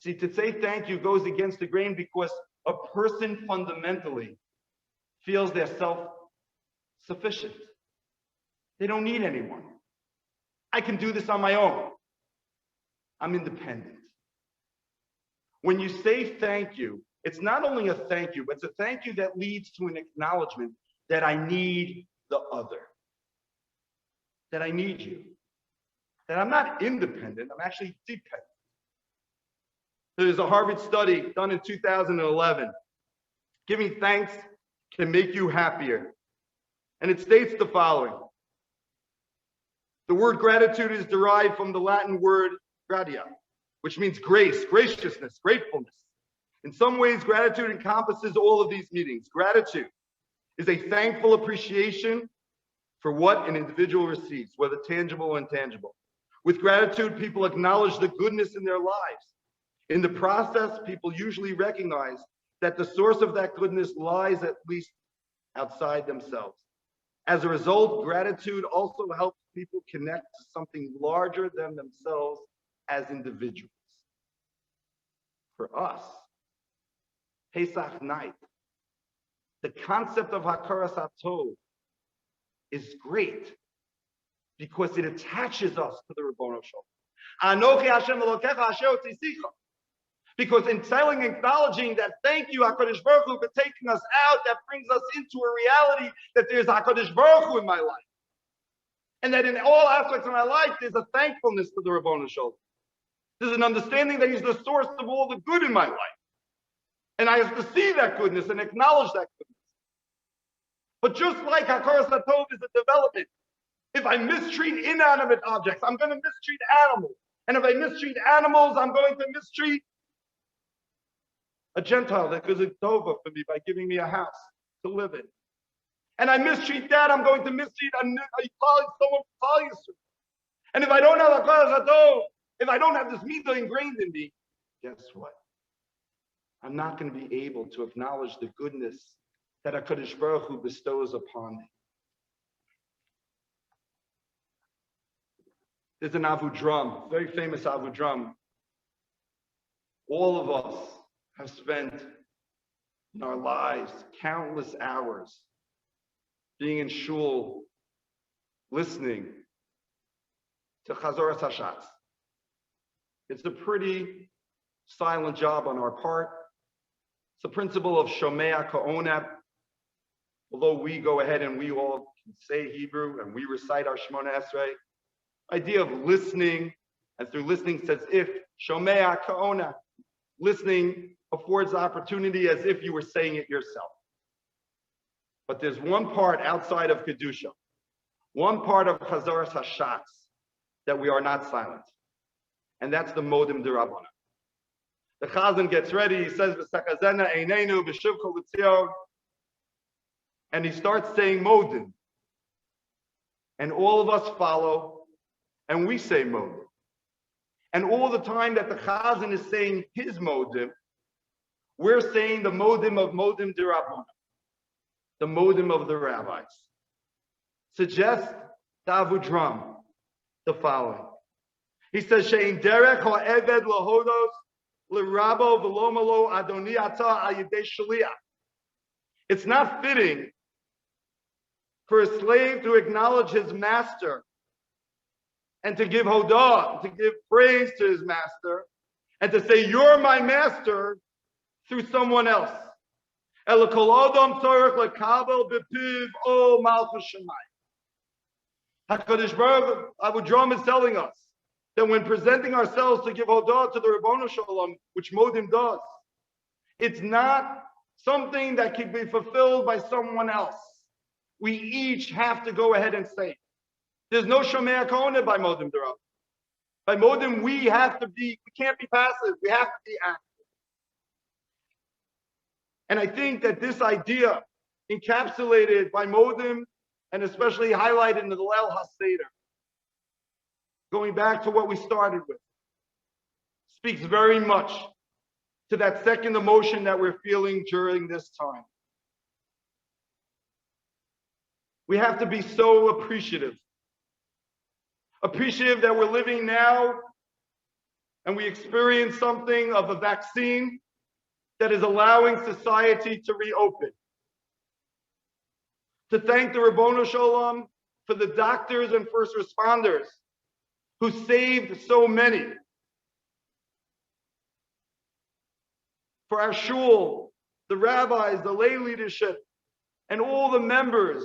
See, to say thank you goes against the grain because a person fundamentally feels they're self-sufficient. They don't need anyone. I can do this on my own. I'm independent. When you say thank you, it's not only a thank you, but it's a thank you that leads to an acknowledgement that I need the other. That I need you. That I'm not independent, I'm actually dependent. There's a Harvard study done in 2011. Giving thanks can make you happier. And it states the following. The word gratitude is derived from the Latin word gratia, which means grace, graciousness, gratefulness. In some ways, gratitude encompasses all of these meanings. Gratitude is a thankful appreciation for what an individual receives, whether tangible or intangible. With gratitude, people acknowledge the goodness in their lives. In the process, people usually recognize that the source of that goodness lies at least outside themselves. As a result, gratitude also helps people connect to something larger than themselves as individuals. For us, Pesach night, the concept of Hakaras HaTov is great because it attaches us to the Ribbono Shalom. Anochi Hashem Elokecha Asher Tzeicha. Because in telling, acknowledging that thank you, HaKadosh Baruch Hu, for taking us out, that brings us into a reality that there's HaKadosh Baruch Hu in my life. And that in all aspects of my life, there's a thankfulness to the Ribbono Shalom. There's an understanding that he's the source of all the good in my life. And I have to see that goodness and acknowledge that goodness. But just like Hakaras HaTov is a development, if I mistreat inanimate objects, I'm going to mistreat animals. And if I mistreat animals, I'm going to mistreat a Gentile that gives a tova for me by giving me a house to live in. And I mistreat that, I'm going to mistreat someone from. And if I don't have Hakaras HaTov, if I don't have this mitzvah ingrained in me, guess what? I'm not going to be able to acknowledge the goodness that HaKadosh Baruch Hu bestows upon me. There's an Avudram, very famous Avudram. All of us have spent in our lives countless hours being in shul, listening to Chazoras Hashatz. It's a pretty silent job on our part. It's the principle of Shomea Ka'oneh. Although we go ahead and we all can say Hebrew and we recite our Shemona Esrei, idea of listening, and through listening says if Shomea Ka'oneh, listening affords the opportunity as if you were saying it yourself. But there's one part outside of Kedusha, one part of Chazoras Hashatz that we are not silent, and that's the Modim D'Rabbanan. The Chazan gets ready, he says, V'sachazena einenu v'shivcha l'tzion, and he starts saying Modim. And all of us follow, and we say Modim. And all the time that the Chazan is saying his Modim, we're saying the Modim of Modim D'Rabbanan, the Modim of the rabbis. Suggest the Avudram the following. He says, Shein derech ha'eved lahodos l'rabo v'lomalo adoni ata al yedei shaliach. It's not fitting for a slave to acknowledge his master and to give hodah, to give praise to his master, and to say, you're my master, through someone else. Ela kol adam tzarich lekabel b'piv o malchus shamayim. HaKadosh Baruch Hu, Avudram is telling us that when presenting ourselves to give hodah to the Ribbono Shel Olam, which Modim does, it's not something that can be fulfilled by someone else. We each have to go ahead and say it. There's no Shomea Ka'oneh by Modim D'Rabbanan. By Modim, we can't be passive, we have to be active. And I think that this idea, encapsulated by Modim, and especially highlighted in the Leil HaSeder, going back to what we started with, speaks very much to that second emotion that we're feeling during this time. We have to be so appreciative that we're living now and we experience something of a vaccine that is allowing society to reopen. To thank the Ribbono Shel Olam for the doctors and first responders who saved so many. For our shul, the rabbis, the lay leadership, and all the members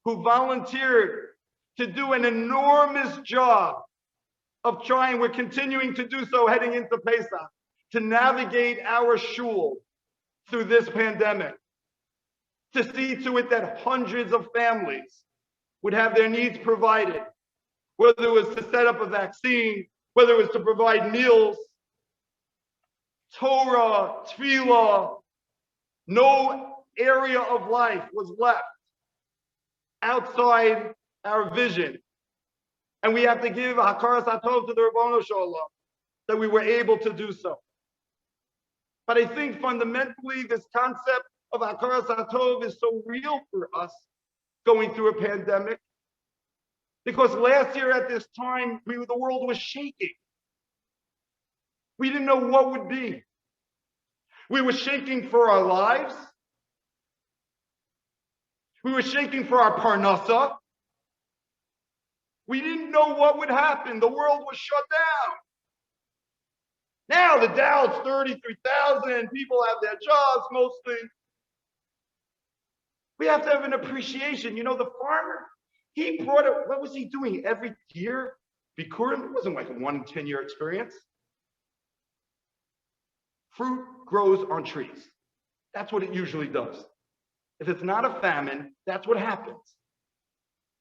who volunteered to do an enormous job of trying, we're continuing to do so heading into Pesach, to navigate our shul through this pandemic, to see to it that hundreds of families would have their needs provided, whether it was to set up a vaccine, whether it was to provide meals, Torah, Tefillah. No area of life was left outside our vision. And we have to give Hakaras Hatov to the Ribbono Shel Olam that we were able to do so. But I think fundamentally this concept of Hakaras Hatov is so real for us going through a pandemic, because last year at this time, the world was shaking. We didn't know what would be. We were shaking for our lives. We were shaking for our parnasa. We didn't know what would happen. The world was shut down. Now the Dow is 33,000. People have their jobs mostly. We have to have an appreciation. You know, the farmer, he brought it. What was he doing every year? Bikurim, it wasn't like a 1 in 10-year experience. Fruit grows on trees. That's what it usually does. If it's not a famine, that's what happens.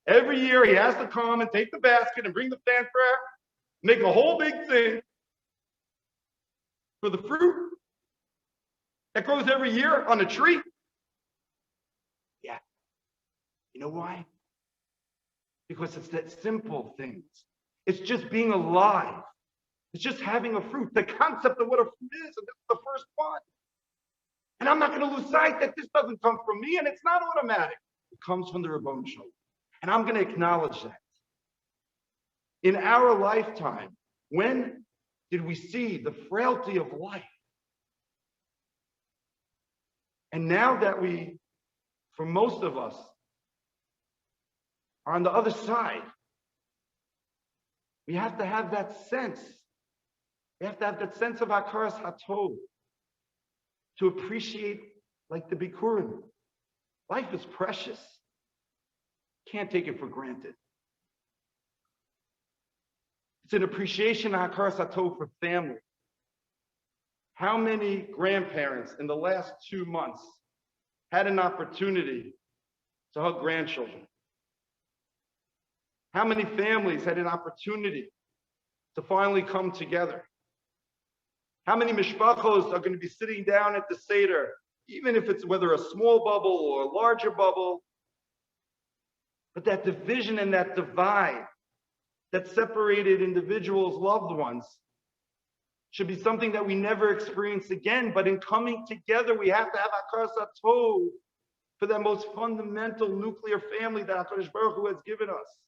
Every year he has to come and take the basket and bring the fanfare, make a whole big thing for the fruit that grows every year on a tree. Yeah. You know why? Because it's that simple things. It's just being alive. It's just having a fruit. The concept of what a fruit is, and that's the first one. And I'm not going to lose sight that this doesn't come from me, and it's not automatic. It comes from the Rabbon Shalom. And I'm going to acknowledge that. In our lifetime, when did we see the frailty of life? And now that we, for most of us, are on the other side, we have to have that sense. We have to have that sense of Hakaras Hatov to appreciate, like the Bikurim. Life is precious. Can't take it for granted. It's an appreciation of Hakaras Hatov for family. How many grandparents in the last 2 months had an opportunity to hug grandchildren? How many families had an opportunity to finally come together? How many mishpachos are going to be sitting down at the Seder, even if it's whether a small bubble or a larger bubble? But that division and that divide that separated individuals, loved ones, should be something that we never experience again. But in coming together, we have to have Hakaras Hatov for that most fundamental nuclear family that HaKadosh Baruch Hu has given us.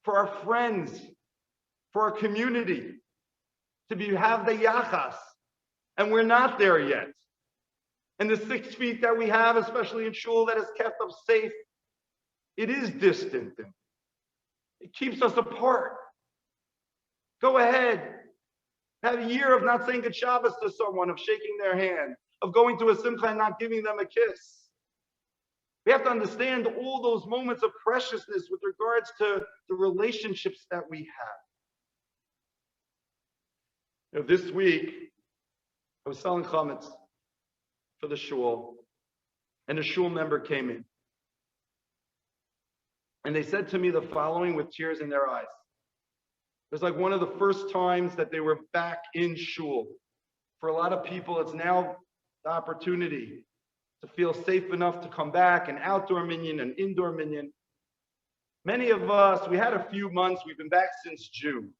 For our friends, for our community, have the yachas, and we're not there yet. And the 6 feet that we have, especially in shul, that has kept us safe, it is distant. It keeps us apart. Go ahead. Have a year of not saying good Shabbos to someone, of shaking their hand, of going to a simcha and not giving them a kiss. We have to understand all those moments of preciousness with regards to the relationships that we have. This week, I was selling chametz for the shul, and a shul member came in. And they said to me the following with tears in their eyes. It was like one of the first times that they were back in shul. For a lot of people, it's now the opportunity to feel safe enough to come back, an outdoor minyan, an indoor minyan. Many of us, we had a few months, we've been back since June.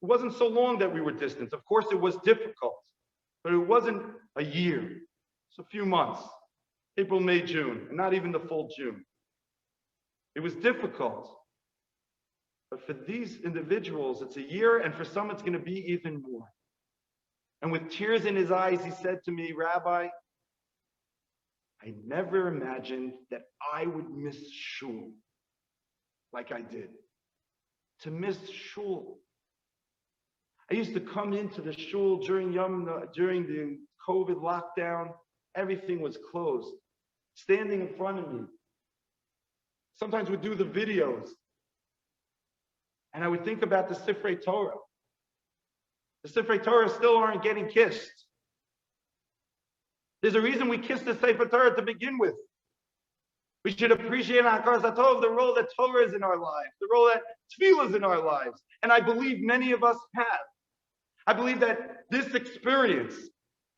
It wasn't so long that we were distant. Of course, it was difficult, but it wasn't a year. It's a few months, April, May, June, and not even the full June. It was difficult, but for these individuals, it's a year, and for some, it's going to be even more. And with tears in his eyes, he said to me, Rabbi, I never imagined that I would miss shul like I did. To miss shul. I used to come into the shul during the COVID lockdown. Everything was closed. Standing in front of me. Sometimes we'd do the videos. And I would think about the Sifrei Torah. The Sifrei Torah still aren't getting kissed. There's a reason we kiss the Sefer Torah to begin with. We should appreciate Hakaras Hatov, the role that Torah is in our lives, the role that Tefillah is in our lives. And I believe many of us have. I believe that this experience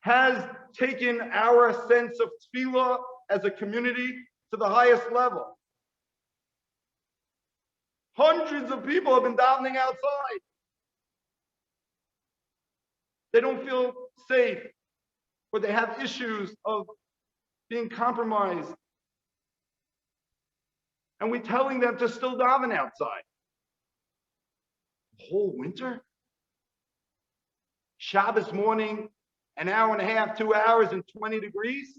has taken our sense of Tefillah as a community to the highest level. Hundreds of people have been davening outside. They don't feel safe, or they have issues of being compromised. And we're telling them to still daven outside. The whole winter? Shabbos morning, an hour and a half, 2 hours, and 20 degrees?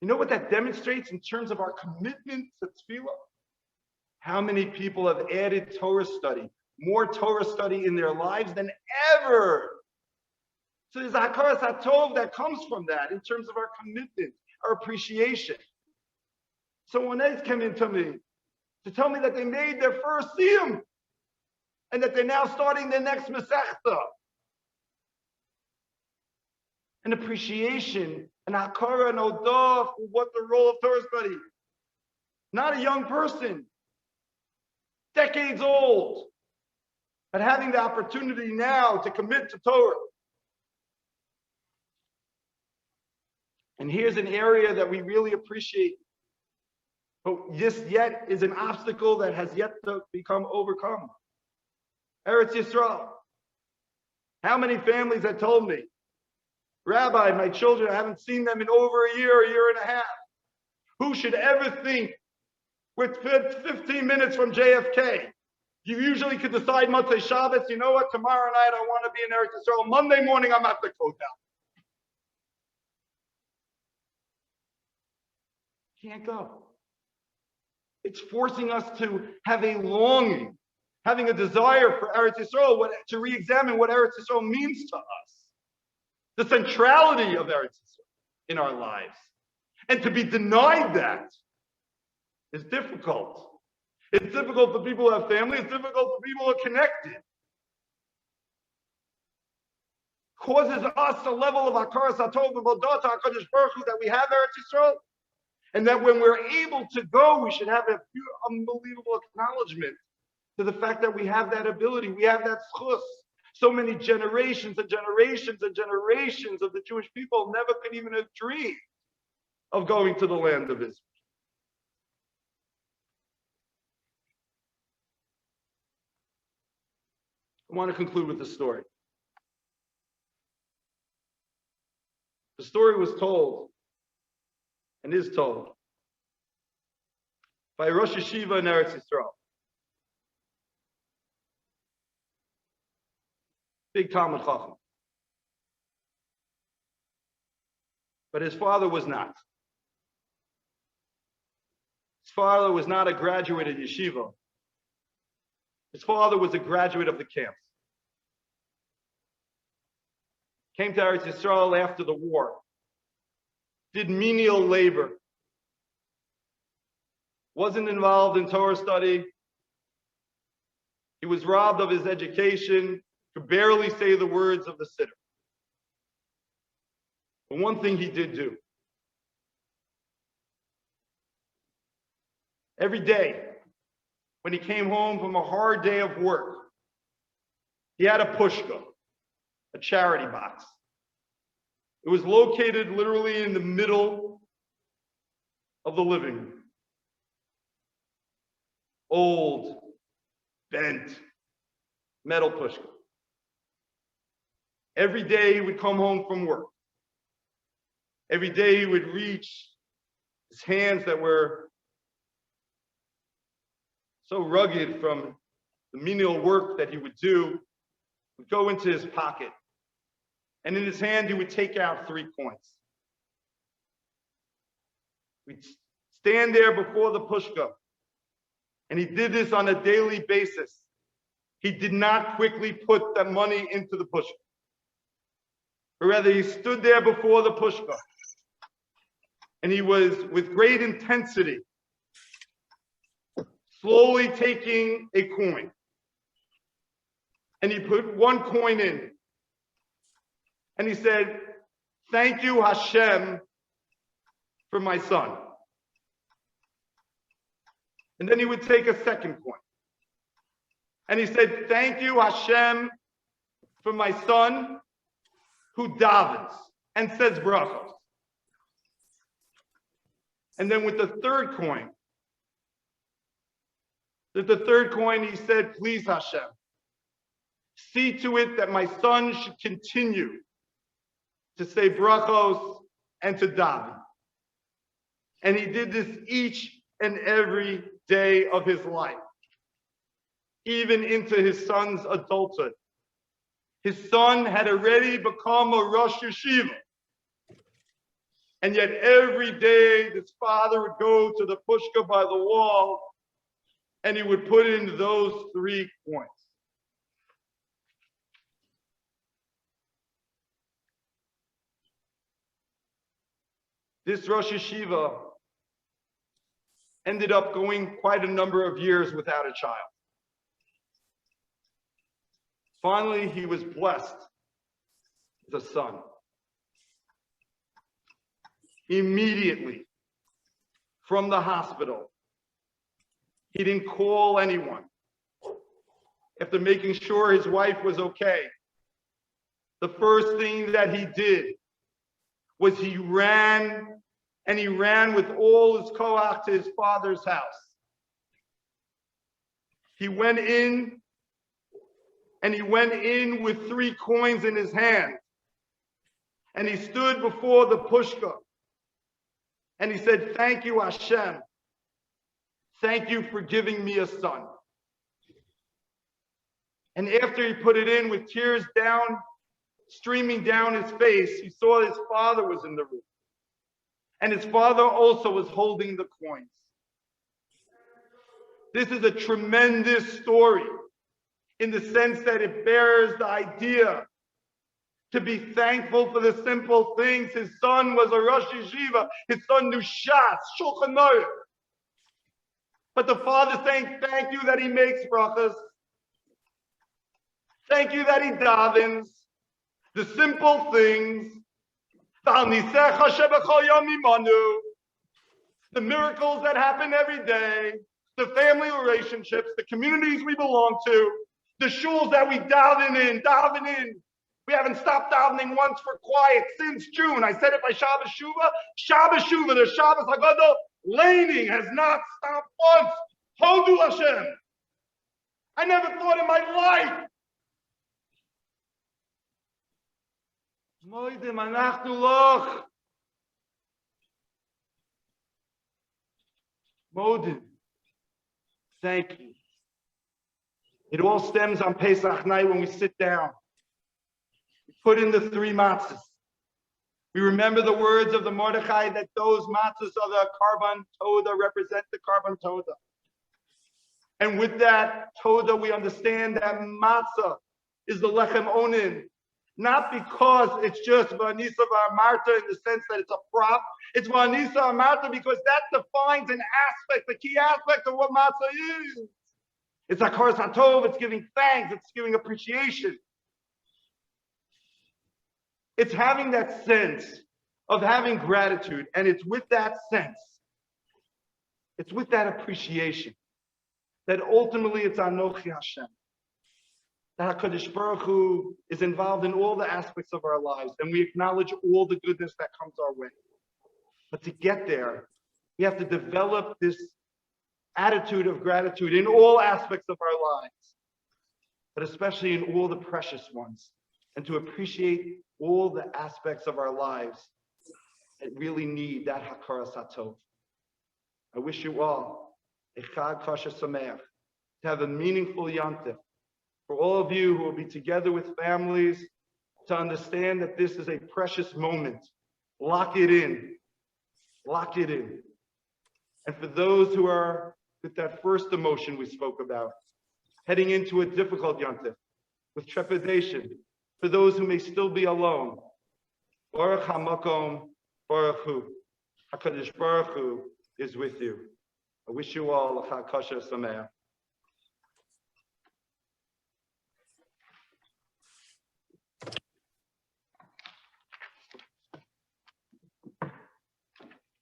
You know what that demonstrates in terms of our commitment to tefillah? How many people have added Torah study, more Torah study in their lives than ever? So there's a Hakaras Hatov that comes from that in terms of our commitment, our appreciation. Someone else came in to me to tell me that they made their first siyum and that they're now starting their next Masechta. An appreciation, an hakara, an odah for what the role of Torah study. Not a young person, decades old, but having the opportunity now to commit to Torah. And here's an area that we really appreciate, but this yet is an obstacle that has yet to become overcome. Eretz Yisrael. How many families have told me, Rabbi, my children, I haven't seen them in over a year and a half. Who should ever think we're 15 minutes from JFK? You usually could decide Motzei Shabbos, you know what, tomorrow night I want to be in Eretz Yisrael. Monday morning I'm at the hotel. Can't go. It's forcing us to have a longing, having a desire for Eretz Yisrael, to re-examine what Eretz Yisrael means to us. The centrality of Eretz Yisrael in our lives. And to be denied that is difficult. It's difficult for people who have family. It's difficult for people who are connected. Causes us a level of Hakaras HaTov V'Vodot HaKadosh Baruch Hu that we have Eretz Yisrael, and that when we're able to go, we should have a unbelievable acknowledgement to the fact that we have that ability. We have that schus. So many generations and generations and generations of the Jewish people never could even have dreamed of going to the land of Israel. I want to conclude with the story. The story was told and is told by Rosh Yeshiva in Eretz Yisrael. Big Talmud Chacham. But his father was not. His father was not a graduate of yeshiva. His father was a graduate of the camps. Came to Eretz Yisrael after the war. Did menial labor. Wasn't involved in Torah study. He was robbed of his education. Could barely say the words of the siddur. But one thing he did do. Every day, when he came home from a hard day of work, he had a pushka, a charity box. It was located literally in the middle of the living room. Old, bent, metal pushka. Every day he would come home from work. Every day he would reach his hands that were so rugged from the menial work that he would do, would go into his pocket. And in his hand, he would take out 3 coins. We'd stand there before the pushka. And he did this on a daily basis. He did not quickly put the money into the pushka. But rather, he stood there before the pushka. And he was, with great intensity, slowly taking a coin. And he put 1 coin in. And he said, "Thank you, Hashem, for my son." And then he would take a 2nd coin. And he said, "Thank you, Hashem, for my son who davens and says brachos." And then with the 3rd coin, he said, "Please, Hashem, see to it that my son should continue to say brachos and to daven." And he did this each and every day of his life, even into his son's adulthood. His son had already become a Rosh Yeshiva. And yet every day this father would go to the pushka by the wall and he would put in those 3 coins. This Rosh Yeshiva ended up going quite a number of years without a child. Finally, he was blessed with a son. Immediately from the hospital, he didn't call anyone. After making sure his wife was okay, the first thing that he did was he ran with all his koach to his father's house. He went in And he went in with 3 coins in his hand. And he stood before the pushka. And he said, thank you, Hashem. Thank you for giving me a son. And after he put it in with tears streaming down his face, he saw his father was in the room. And his father also was holding the coins. This is a tremendous story in the sense that it bears the idea to be thankful for the simple things. His son was a Rosh Yeshiva. His son knew Shas, Shulchan Aruch. But the father saying, thank you that he makes brachas. Thank you that he davens. The simple things. The miracles that happen every day. The family relationships. The communities we belong to. The shuls that we daven in. We haven't stopped davening once for quiet since June. I said it by Shabbos Shuvah. Shabbos Shuvah, the Shabbos Hagadol, laning has not stopped once. Hodu Hashem. I never thought in my life. Moedim anachnu loch. Moedim. Thank you. It all stems on Pesach night when we sit down. We put in the 3 matzahs. We remember the words of the Mordechai that those matzahs are the Karban Toda, represent the Karban Toda. And with that Toda, we understand that matzah is the Lechem Onin. Not because it's just Vanisa Marta in the sense that it's a prop. It's Vanisa Marta because that defines an aspect, the key aspect of what matzah is. It's Hakaras HaTov, it's giving thanks, it's giving appreciation. It's having that sense of having gratitude, and it's with that sense, it's with that appreciation, that ultimately it's Anochi Hashem. That HaKadosh Baruch Hu is involved in all the aspects of our lives, and we acknowledge all the goodness that comes our way. But to get there, we have to develop this attitude of gratitude in all aspects of our lives, but especially in all the precious ones, and to appreciate all the aspects of our lives that really need that Hakaras HaTov. I wish you all a Chag Kosher Sameach, to have a meaningful Yantif. For all of you who will be together with families, to understand that this is a precious moment. Lock it in. Lock it in. And for those who are with that first emotion we spoke about, heading into a difficult Yantif, with trepidation, for those who may still be alone, Baruch HaMakom, Baruch Hu. HaKadosh Baruch Hu is with you. I wish you all a Chag Kosher Sameach.